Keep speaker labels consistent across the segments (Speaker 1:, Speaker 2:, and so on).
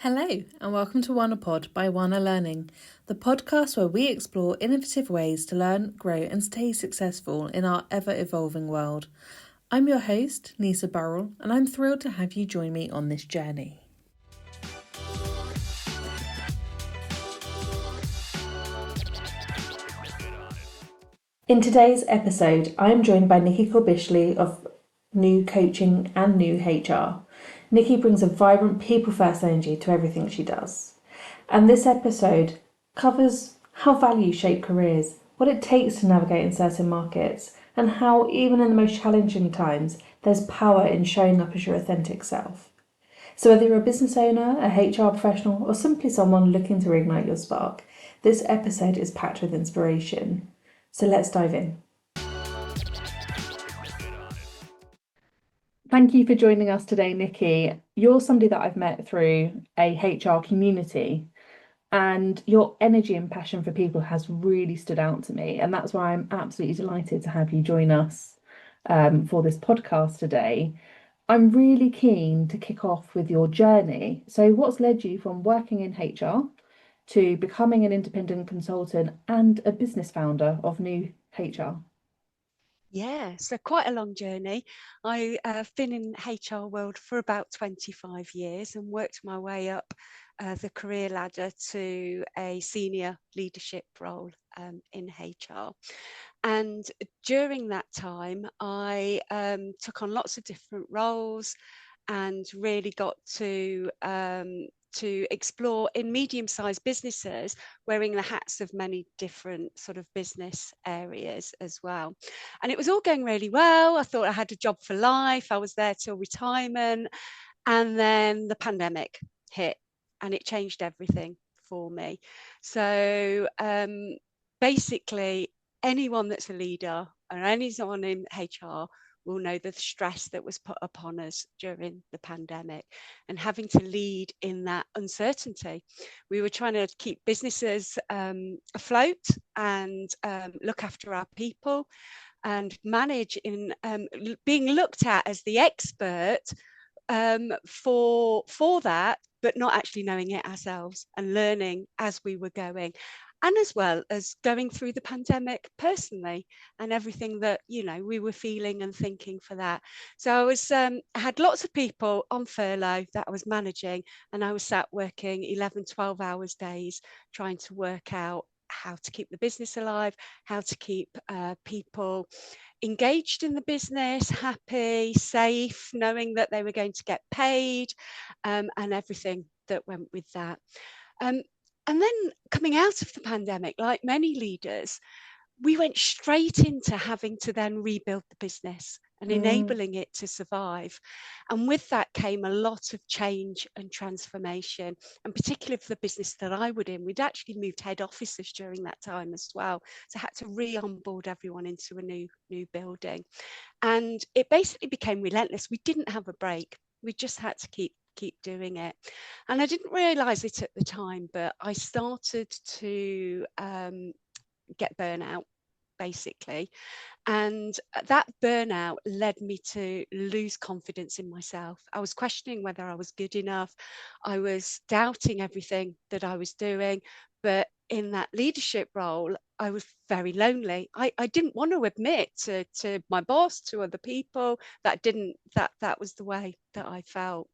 Speaker 1: Hello, and welcome to WANA Pod by WANA Learning, the podcast where we explore innovative ways to learn, grow, and stay successful in our ever-evolving world. I'm your host, Nisa Burrell, and I'm thrilled to have you join me on this journey. In today's episode, I am joined by Nikki Corbishley of New Coaching and New HR. Nikki brings a vibrant people-first energy to everything she does. And this episode covers how values shape careers, what it takes to navigate in certain markets, and how, even in the most challenging times, there's power in showing up as your authentic self. So whether you're a business owner, a HR professional, or simply someone looking to reignite your spark, this episode is packed with inspiration. So let's dive in. Thank you for joining us today, Nikki. You're somebody that I've met through a HR community, and your energy and passion for people has really stood out to me. And that's why I'm absolutely delighted to have you join us for this podcast today. I'm really keen to kick off with your journey. So what's led you from working in HR to becoming an independent consultant and a business founder of New HR?
Speaker 2: Yeah, so quite a long journey. I've been in HR world for about 25 years and worked my way up the career ladder to a senior leadership role in HR. And during that time, I took on lots of different roles and really got to explore in medium-sized businesses, wearing the hats of many different sort of business areas as well. And it was all going really well. I thought I had a job for life. I was there till retirement. And then the pandemic hit and it changed everything for me. So basically, anyone that's a leader or anyone in HR will know the stress that was put upon us during the pandemic and having to lead in that uncertainty. We were trying to keep businesses afloat and look after our people and manage in being looked at as the expert for that, but not actually knowing it ourselves and learning as we were going. And as well as going through the pandemic personally and everything that, you know, we were feeling and thinking for that. So I had lots of people on furlough that I was managing, and I was sat working 11, 12 hours days, trying to work out how to keep the business alive, how to keep people engaged in the business, happy, safe, knowing that they were going to get paid, and everything that went with that. And then coming out of the pandemic, like many leaders, we went straight into having to then rebuild the business and enabling it to survive. And with that came a lot of change and transformation, and particularly for the business that I would in, we'd actually moved head offices during that time as well. So I had to re-onboard everyone into a new building. And it basically became relentless. We didn't have a break. We just had to keep doing it. And I didn't realize it at the time, but I started to get burnout, basically. And that burnout led me to lose confidence in myself. I was questioning whether I was good enough. I was doubting everything that I was doing. But in that leadership role, I was very lonely. I didn't want to admit to my boss, to other people, that was the way that I felt.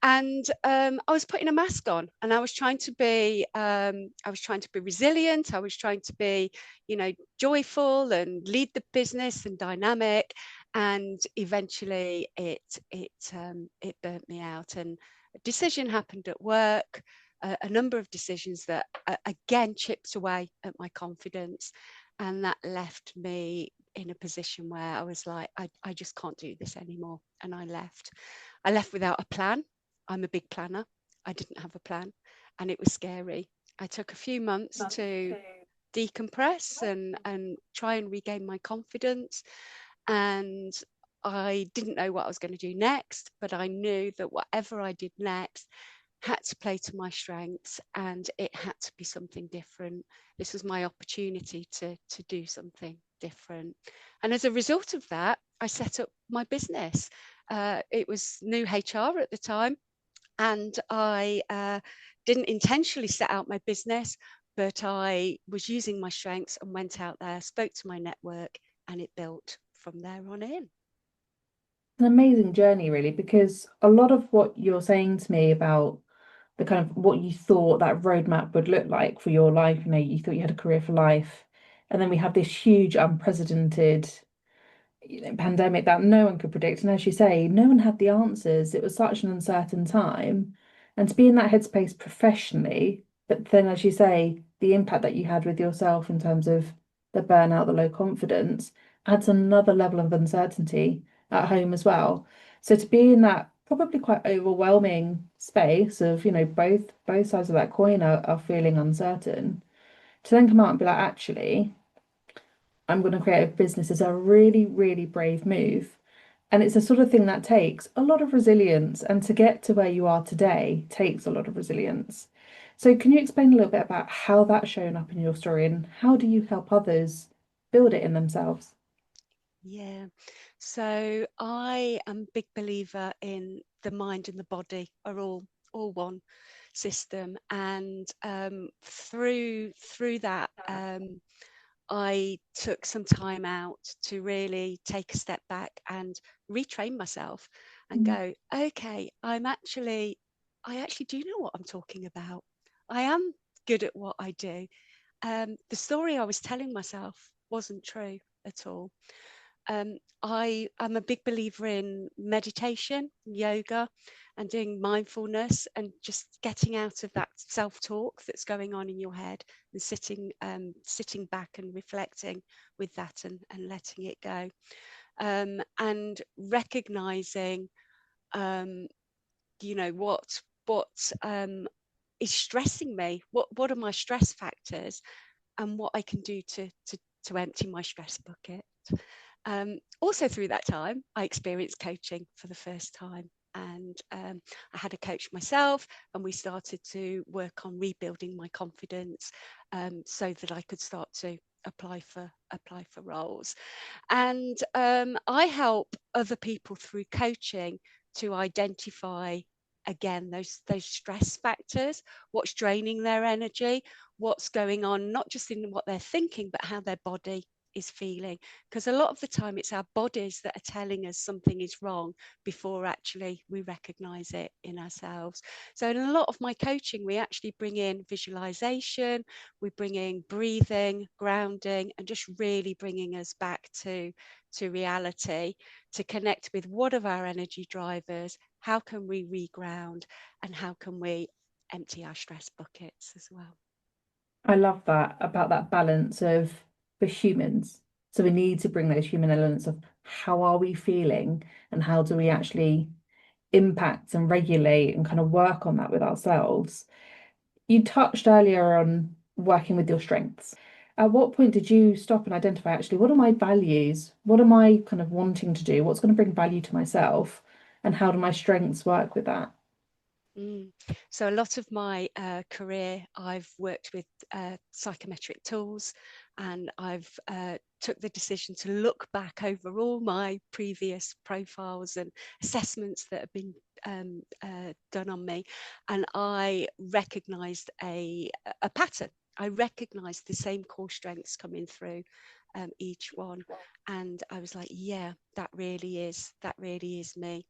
Speaker 2: And I was putting a mask on, and I was trying to be resilient. I was trying to be, you know, joyful and lead the business and dynamic. And eventually, it burnt me out. And a decision happened at work. A number of decisions that again chipped away at my confidence, and that left me in a position where I was like, I just can't do this anymore. And I left without a plan. I'm a big planner. I didn't have a plan, and it was scary. I took a few months to decompress and try and regain my confidence. And I didn't know what I was going to do next, but I knew that whatever I did next had to play to my strengths, and it had to be something different. This was my opportunity to do something different. And as a result of that, I set up my business. It was New HR at the time. And I didn't intentionally set out my business, but I was using my strengths and went out there, spoke to my network, and it built from there on in.
Speaker 1: An amazing journey, really, because a lot of what you're saying to me about the kind of what you thought that roadmap would look like for your life, you thought you had a career for life, and then we have this huge, unprecedented pandemic that no one could predict. And as you say, no one had the answers. It was such an uncertain time. And to be in that headspace professionally, but then, as you say, the impact that you had with yourself in terms of the burnout, the low confidence, adds another level of uncertainty at home as well. So to be in that probably quite overwhelming space of, both sides of that coin are feeling uncertain, to then come out and be like, actually, I'm going to create a business is a really, really brave move. And it's a sort of thing that takes a lot of resilience. And to get to where you are today takes a lot of resilience. So, can you explain a little bit about how that's shown up in your story and how do you help others build it in themselves?
Speaker 2: Yeah. So I am a big believer in the mind and the body are all one system, and through that, I took some time out to really take a step back and retrain myself and
Speaker 1: Mm.
Speaker 2: go, okay, I actually do know what I'm talking about. I am good at what I do. The story I was telling myself wasn't true at all. I am a big believer in meditation, yoga, and doing mindfulness and just getting out of that self-talk that's going on in your head and sitting back and reflecting with that and letting it go. And recognizing, um, what is stressing me, what are my stress factors, and what I can do to empty my stress bucket. Also, through that time, I experienced coaching for the first time. And I had a coach myself, and we started to work on rebuilding my confidence, so that I could start to apply for roles. And I help other people through coaching to identify again those stress factors, what's draining their energy, what's going on, not just in what they're thinking, but how their body is feeling. Because a lot of the time it's our bodies that are telling us something is wrong before actually we recognize it in ourselves. So in a lot of my coaching, we actually bring in visualization, we bring in breathing, grounding, and just really bringing us back to reality, to connect with what are our energy drivers, how can we reground, and how can we empty our stress buckets as well.
Speaker 1: I love that about that balance of for humans. So we need to bring those human elements of how are we feeling and how do we actually impact and regulate and kind of work on that with ourselves. You touched earlier on working with your strengths. At what point did you stop and identify actually what are my values? What am I kind of wanting to do? What's going to bring value to myself? And how do my strengths work with that?
Speaker 2: Mm. So a lot of my career, I've worked with psychometric tools, and I've took the decision to look back over all my previous profiles and assessments that have been done on me, and I recognised a pattern. I recognised the same core strengths coming through each one, and I was like, yeah, that really is me.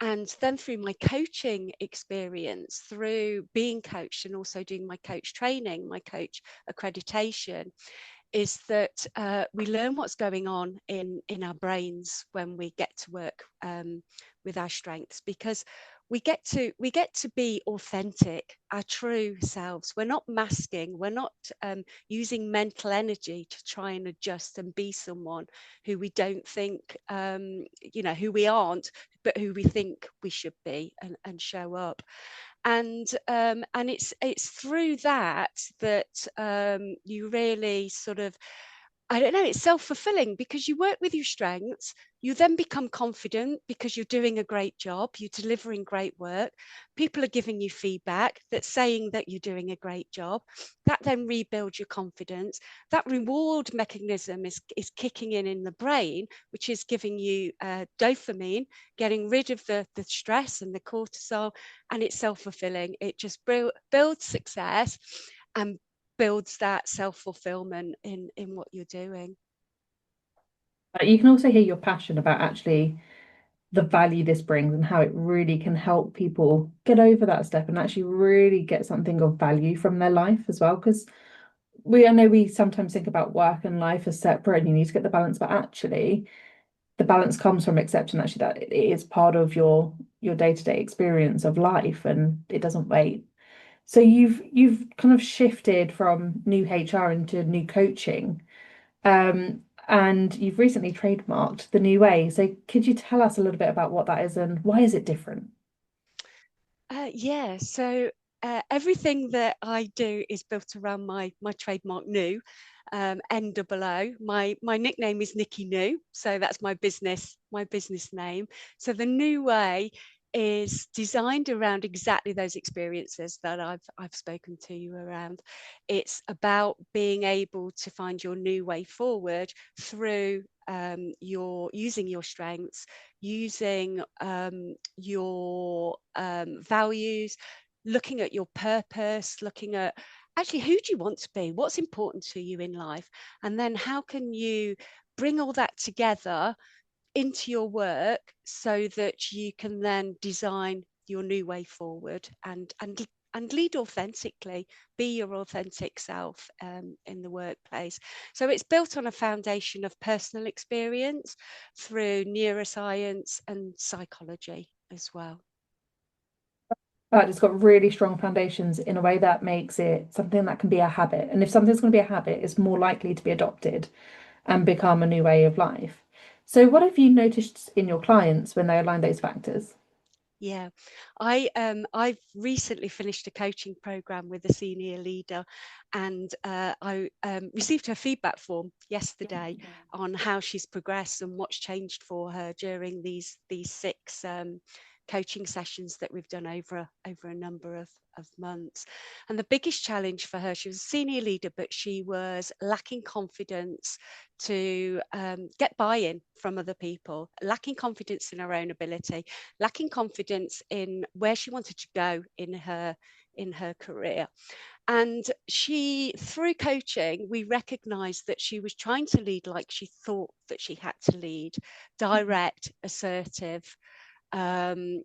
Speaker 2: And then through my coaching experience, through being coached and also doing my coach training, my coach accreditation, is that we learn what's going on in our brains when we get to work with our strengths, because we get to be authentic, our true selves. We're not masking, we're not using mental energy to try and adjust and be someone who we don't think who we aren't, but who we think we should be, and show up. And it's through that you really sort of I don't know, it's self-fulfilling because you work with your strengths, you then become confident because you're doing a great job, you're delivering great work, people are giving you feedback that's saying that you're doing a great job. That then rebuilds your confidence. That reward mechanism is kicking in the brain, which is giving you dopamine, getting rid of the stress and the cortisol, and it's self-fulfilling. It just builds success and builds that self-fulfillment in what you're doing.
Speaker 1: You can also hear your passion about actually the value this brings and how it really can help people get over that step and actually really get something of value from their life as well. Because I know we sometimes think about work and life as separate and you need to get the balance, but actually the balance comes from accepting actually that it is part of your day-to-day experience of life and it doesn't wait. So you've kind of shifted from new HR into new coaching. And you've recently trademarked the new way. So could you tell us a little bit about what that is and why is it different?
Speaker 2: Yeah, so everything that I do is built around my trademark new, NOO. My nickname is Nikki New, so that's my business name. So the new way is designed around exactly those experiences that I've spoken to you around. It's about being able to find your new way forward through your using your strengths, using your values, looking at your purpose, looking at actually who do you want to be, what's important to you in life, and then how can you bring all that together into your work so that you can then design your new way forward and lead authentically, be your authentic self in the workplace. So it's built on a foundation of personal experience through neuroscience and psychology as well.
Speaker 1: But it's got really strong foundations in a way that makes it something that can be a habit. And if something's going to be a habit, it's more likely to be adopted and become a new way of life. So what have you noticed in your clients when they align those factors?
Speaker 2: Yeah, I've recently finished a coaching program with a senior leader, and I received her feedback form yesterday on how she's progressed and what's changed for her during these six coaching sessions that we've done over a number of months. And the biggest challenge for her, she was a senior leader, but she was lacking confidence to get buy-in from other people, lacking confidence in her own ability, lacking confidence in where she wanted to go in her career. And she, through coaching, we recognized that she was trying to lead like she thought that she had to lead, direct, assertive, um,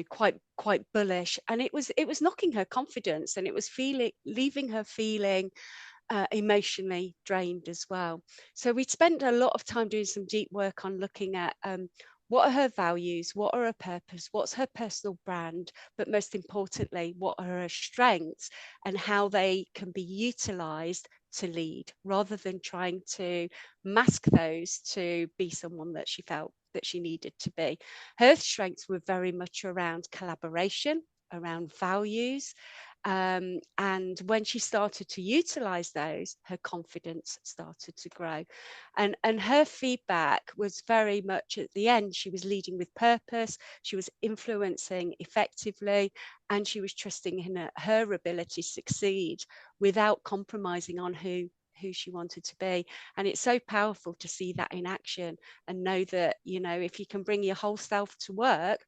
Speaker 2: quite bullish, and it was knocking her confidence, and it was leaving her feeling emotionally drained as well. So we spent a lot of time doing some deep work on looking at what are her values, what are her purpose, what's her personal brand, but most importantly, what are her strengths and how they can be utilized to lead rather than trying to mask those to be someone that she felt that she needed to be. Her strengths were very much around collaboration, around values, and when she started to utilize those, her confidence started to grow. And her feedback was very much at the end, she was leading with purpose, she was influencing effectively, and she was trusting in her ability to succeed without compromising on who she wanted to be. And it's so powerful to see that in action and know that, if you can bring your whole self to work,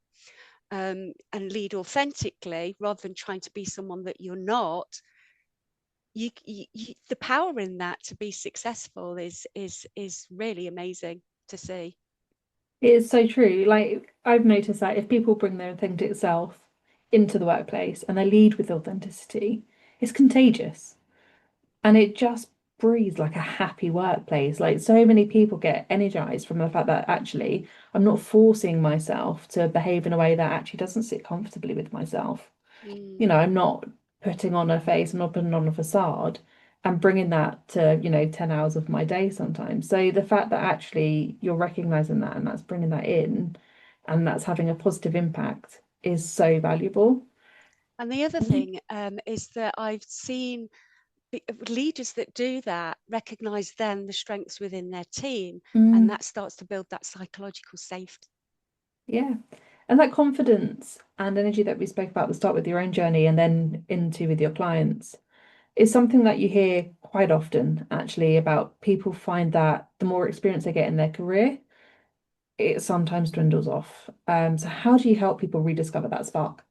Speaker 2: and lead authentically rather than trying to be someone that you're not, the power in that to be successful is really amazing to see.
Speaker 1: It is so true. Like I've noticed that if people bring their authentic self into the workplace and they lead with authenticity, it's contagious. And it just breathes like a happy workplace. Like so many people get energized from the fact that actually I'm not forcing myself to behave in a way that actually doesn't sit comfortably with myself.
Speaker 2: Mm.
Speaker 1: I'm not putting on a face, I'm not putting on a facade and bringing that to, 10 hours of my day sometimes. So the fact that actually you're recognizing that and that's bringing that in and that's having a positive impact is so valuable.
Speaker 2: And the other thing is that I've seen leaders that do that recognize then the strengths within their team, and
Speaker 1: Mm,
Speaker 2: that starts to build that psychological safety.
Speaker 1: yeah. And that confidence and energy that we spoke about at the start with your own journey and then into with your clients is something that you hear quite often, actually, about people find that the more experience they get in their career, it sometimes dwindles off. So how do you help people rediscover that spark?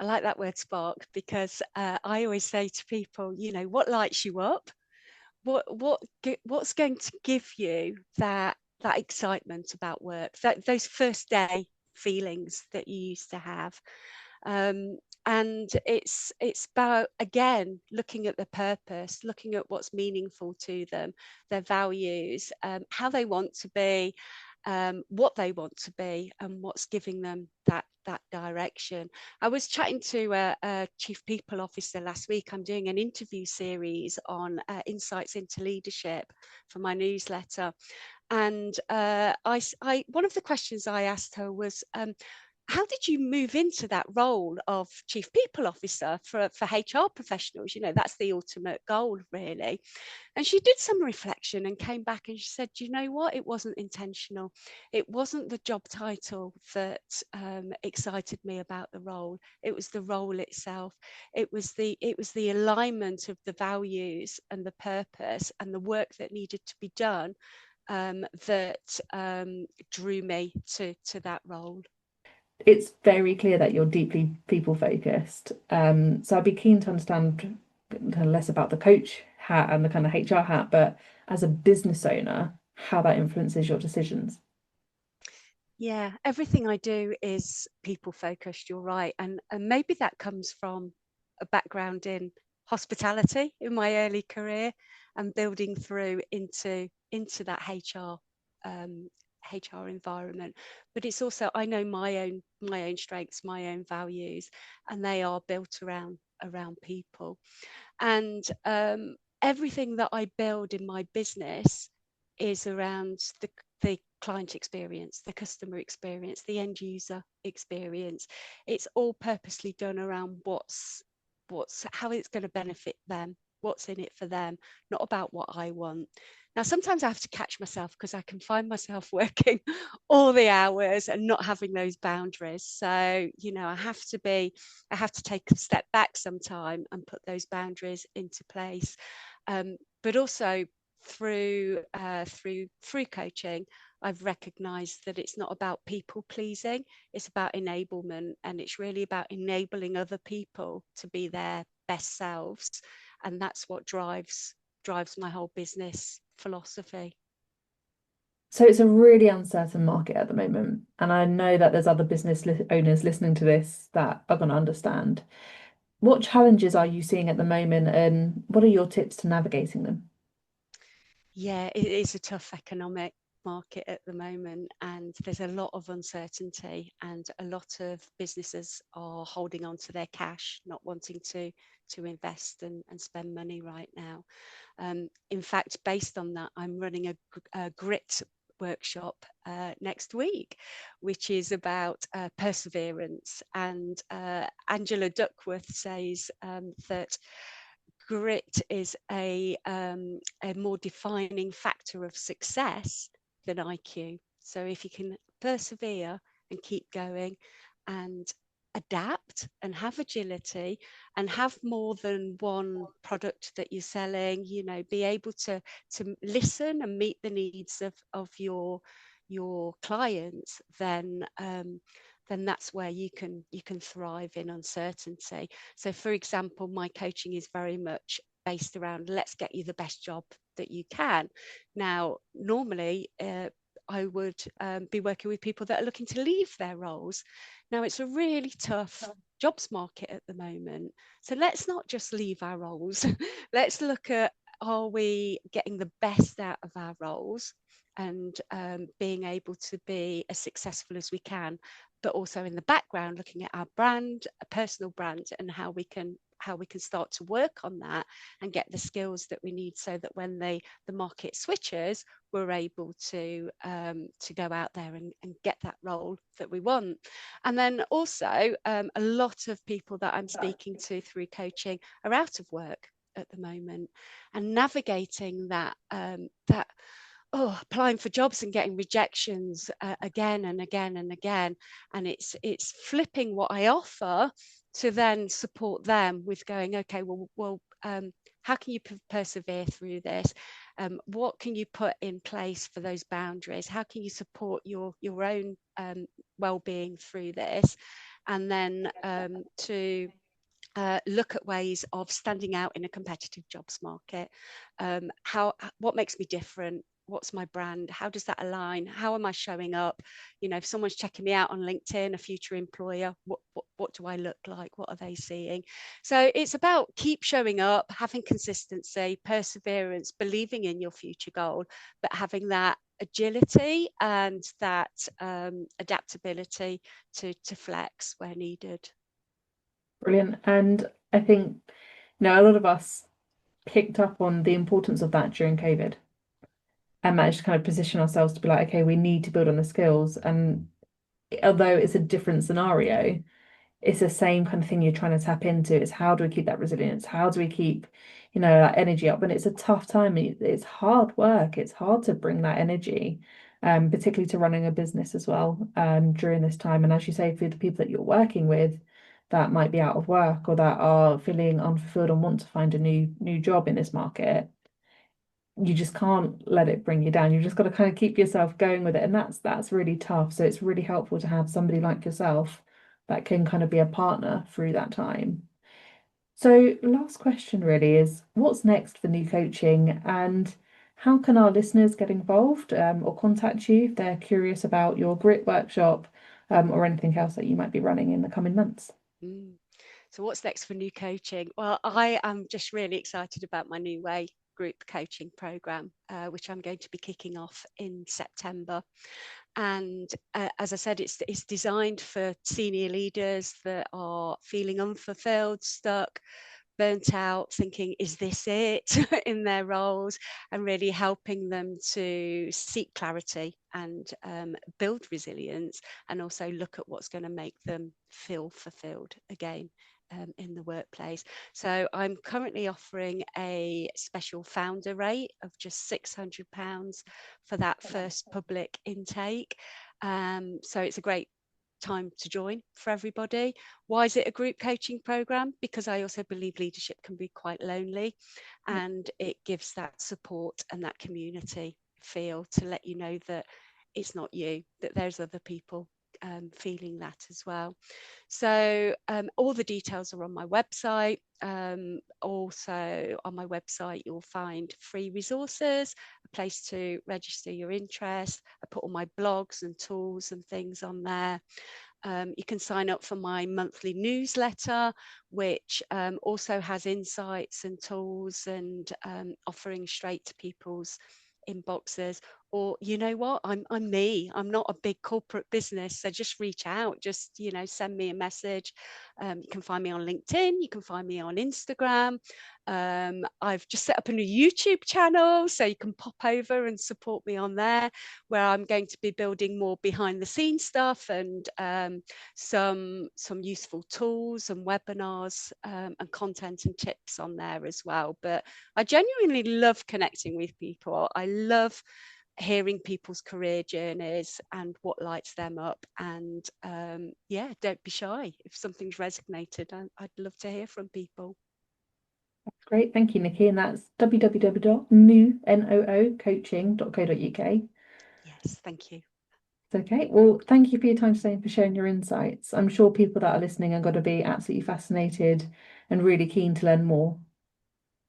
Speaker 2: I like that word spark, because I always say to people, what lights you up, what's going to give you that excitement about work, those first day feelings that you used to have. um, and it's about, again, looking at the purpose, looking at what's meaningful to them, their values, how they want to be, what they want to be, and what's giving them that direction. I was chatting to a chief people officer last week. I'm doing an interview series on insights into leadership for my newsletter, and one of the questions I asked her was, how did you move into that role of chief people officer for HR professionals? That's the ultimate goal, really. And she did some reflection and came back and she said, you know what? It wasn't intentional. It wasn't the job title that excited me about the role. It was the role itself. It was the alignment of the values and the purpose and the work that needed to be done, that drew me to that role.
Speaker 1: It's very clear that you're deeply people focused. So I'd be keen to understand kind of less about the coach hat and the kind of HR hat, but as a business owner, how that influences your decisions.
Speaker 2: Yeah, everything I do is people focused, you're right. And maybe that comes from a background in hospitality in my early career, and building through into that um, HR environment. But it's also, I know my own strengths, my own values, and they are built around people. And everything that I build in my business is around the client experience, the customer experience, the end user experience. It's all purposely done around what's how it's going to benefit them, what's in it for them, not about what I want. Now, sometimes I have to catch myself, because I can find myself working all the hours and not having those boundaries. So, I have to take a step back sometime and put those boundaries into place. But also through coaching, I've recognized that it's not about people pleasing, it's about enablement, and it's really about enabling other people to be their best selves. And that's what drives my whole business philosophy.
Speaker 1: So it's a really uncertain market at the moment. And I know that there's other business owners listening to this that are going to understand. What challenges are you seeing at the moment, and what are your tips to navigating them?
Speaker 2: Yeah, it is a tough economic market at the moment, and there's a lot of uncertainty, and a lot of businesses are holding on to their cash, not wanting to invest and spend money right now. In fact, based on that, I'm running a grit workshop next week, which is about perseverance. And Angela Duckworth says that grit is a more defining factor of success than IQ. So if you can persevere and keep going and adapt and have agility and have more than one product that you're selling, be able to listen and meet the needs of your clients, then that's where you can thrive in uncertainty. So, for example, my coaching is very much based around, let's get you the best job that you can. Now, normally, I would be working with people that are looking to leave their roles. Now, it's a really tough jobs market at the moment. So let's not just leave our roles. Let's look at, are we getting the best out of our roles, and being able to be as successful as we can, but also in the background looking at our brand, a personal brand, and how we can start to work on that and get the skills that we need, so that when the market switches, we're able to go out there and get that role that we want. And then also, a lot of people that I'm speaking to through coaching are out of work at the moment, and navigating that applying for jobs and getting rejections again and again and again, and it's flipping what I offer to then support them with going, okay, how can you persevere through this? What can you put in place for those boundaries? How can you support your own well-being through this? And then to look at ways of standing out in a competitive jobs market. What makes me different? What's my brand? How does that align? How am I showing up? You know, if someone's checking me out on LinkedIn, a future employer, what do I look like? What are they seeing? So it's about keep showing up, having consistency, perseverance, believing in your future goal, but having that agility and that adaptability to flex where needed.
Speaker 1: Brilliant. And I think, a lot of us picked up on the importance of that during COVID and managed to kind of position ourselves to be like, okay, we need to build on the skills. And although it's a different scenario, it's the same kind of thing you're trying to tap into. It's how do we keep that resilience? How do we keep, that energy up? And it's a tough time. It's hard work. It's hard to bring that energy, particularly to running a business as well, during this time. And as you say, for the people that you're working with that might be out of work or that are feeling unfulfilled and want to find a new job in this market, you just can't let it bring you down. You've just got to kind of keep yourself going with it. And that's really tough. So it's really helpful to have somebody like yourself that can kind of be a partner through that time. So last question really is what's next for New Coaching, and how can our listeners get involved, or contact you if they're curious about your grit workshop, or anything else that you might be running in the coming months?
Speaker 2: Mm. So what's next for New Coaching? Well, I am just really excited about my New Way group coaching program, which I'm going to be kicking off in September. And as I said, it's designed for senior leaders that are feeling unfulfilled, stuck, burnt out, thinking, is this it in their roles, and really helping them to seek clarity and build resilience, and also look at what's going to make them feel fulfilled again. In the workplace. So I'm currently offering a special founder rate of just £600 for that first public intake. So it's a great time to join for everybody. Why is it a group coaching program? Because I also believe leadership can be quite lonely, and it gives that support and that community feel to let you know that it's not you, that there's other people feeling that as well. So all the details are on my website. Also on my website, you'll find free resources, a place to register your interest. I put all my blogs and tools and things on there. You can sign up for my monthly newsletter, which also has insights and tools and offering straight to people's inboxes. Or you know what, I'm me, I'm not a big corporate business, so just reach out, just send me a message. You can find me on LinkedIn, you can find me on Instagram. I've just set up a new YouTube channel, so you can pop over and support me on there, where I'm going to be building more behind the scenes stuff and some useful tools and webinars and content and tips on there as well. But I genuinely love connecting with people. I love hearing people's career journeys and what lights them up. And don't be shy if something's resonated. I'd love to hear from people.
Speaker 1: Great, thank you, Nikki. And that's www.noocoaching.co.uk.
Speaker 2: Yes, thank you.
Speaker 1: Okay, well, thank you for your time today and for sharing your insights. I'm sure people that are listening are going to be absolutely fascinated and really keen to learn more.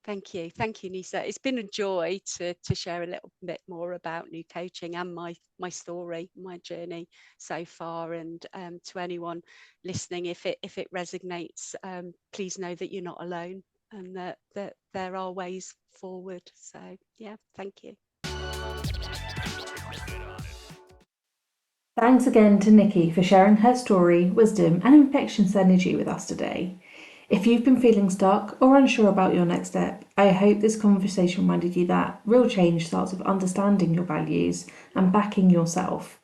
Speaker 2: Thank you, Nisa. It's been a joy to share a little bit more about New Coaching and my story, my journey so far. And to anyone listening, if it resonates, please know that you're not alone and that there are ways forward. So yeah, thank you.
Speaker 1: Thanks again to Nikki for sharing her story, wisdom, and infectious energy with us today. If you've been feeling stuck or unsure about your next step, I hope this conversation reminded you that real change starts with understanding your values and backing yourself.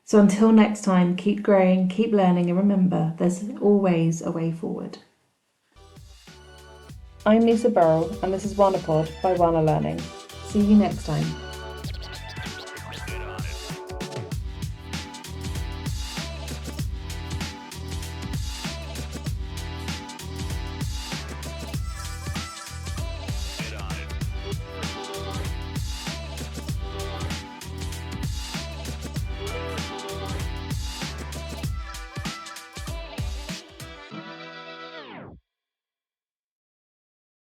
Speaker 1: So until next time, keep growing, keep learning, and remember, there's always a way forward. I'm Lisa Burrell, and this is WANA Pod by WANA Learning. See you next time.